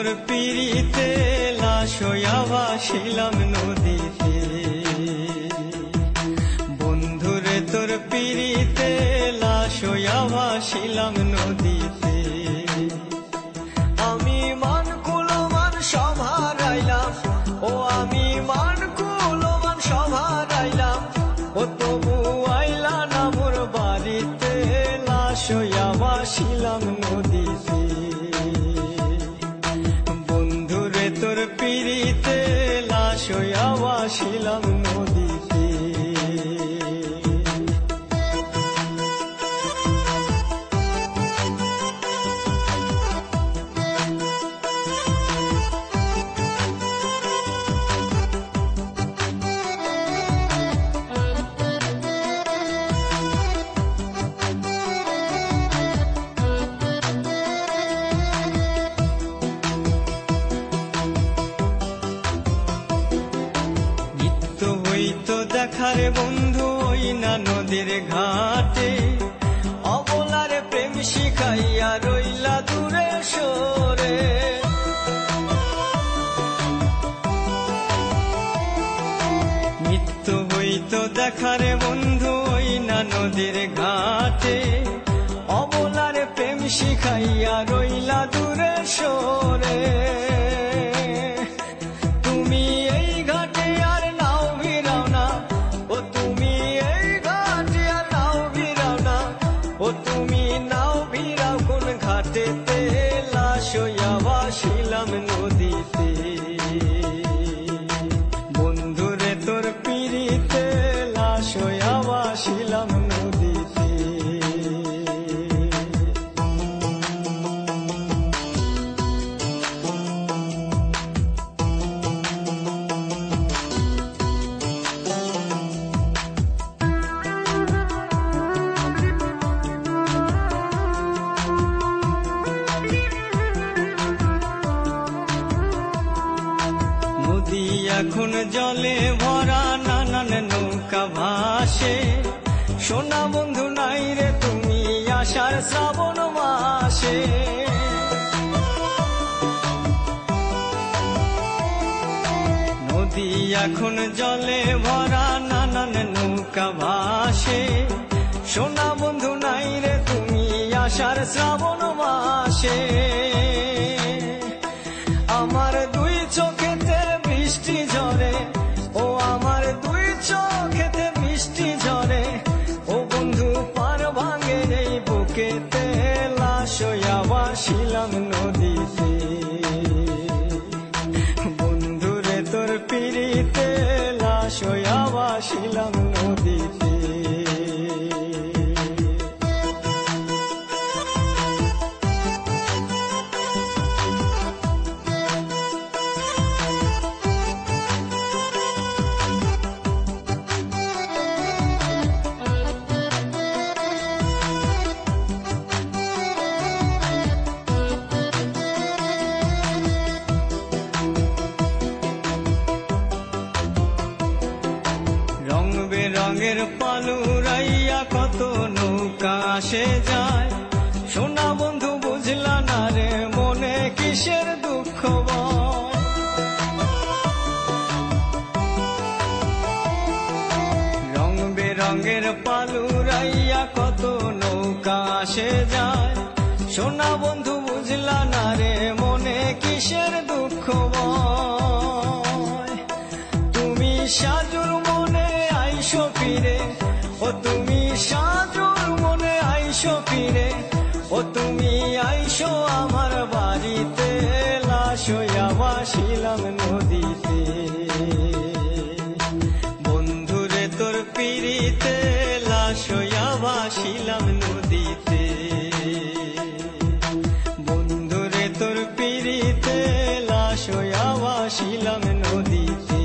তোর পিড়িতে লাশ হইয়া ভাসিলাম নদীতে। বন্ধুরে তোর পিড়িতে লাশ হইয়া ভাসিলাম নদীতে। আমি মান কুলমান সব হারাইলাম, ও আমি মান কুলমান সব হারাইলাম, ও তবু আইলা না মোর বাড়িতে, লাশ হইয়া ভাসিলাম নদীতে। বন্ধুরে তোর পিড়িতে লাশ হইয়া ভাসিলাম নদীতে। হইতো দেখারে বন্ধু ওই না নদীর ঘাটে, অবলারে প্রেম শিখাইয়া রইলা দূরে সরে। নিত্য হইতো দেখারে বন্ধু ওই না নদীর ঘাটে, অবলারে প্রেম শিখাইয়া রইলা দূরে সরে। তুমি এই ঘাটে আর নাও ভিড়াও না, ও তুমি এই ঘাটে আর নাও ভিড়াও না, ও তুমি নাও ভিড়াও কোন ঘাটেতে, লাশ হইয়া ভাসিলাম নদীতে। বন্ধুরে তোর পিড়িতে লাশ হইয়া ভাসিলাম নদীতে। নদী এখন জলে ভরা, নানান নৌকা ভাসে, সোনা বন্ধু নাই রে তুমি আষাঢ় শ্রাবণ মাসে। নদী এখন জলে ভরা, নানান নৌকা ভাসে, সোনা বন্ধু নাই রে তুমি আষাঢ় শ্রাবণ মাসে। আমার দুই চোখেতে বৃষ্টি ঝরে, ও আমার দুই চোখেতে বৃষ্টি ঝরে, ও বন্ধু পার ভাঙে এই বুকেতে, লাশ হইয়া ভাসিলাম নদীতে। বন্ধুরে তোর পিড়িতে লাশ হইয়া ভাসিলাম নদীতে। রং বেরঙের পালুরাইয়া কত নৌকা আসে যায়, সোনা বন্ধু বুঝলা না রে মনে কিসের দুঃখ বয়। রং বেরঙের পালুরাইয়া কত নৌকা আসে যায়, সোনা বন্ধু বুঝলা না রে মনে কিসের দুঃখ বয়। তুমি সাজুর মনে আইসো ফিরে, ও তুমি সাজুর মনে আইসো ফিরে, ও তুমি আইসো আমার বাড়িতে, লাশ হইয়া ভাসিলাম নদীতে। বন্ধুরে তোর পিড়িতে লাশ হইয়া ভাসিলাম নদীতে। বন্ধুরে তোর পিড়িতে লাশ হইয়া ভাসিলাম নদীতে।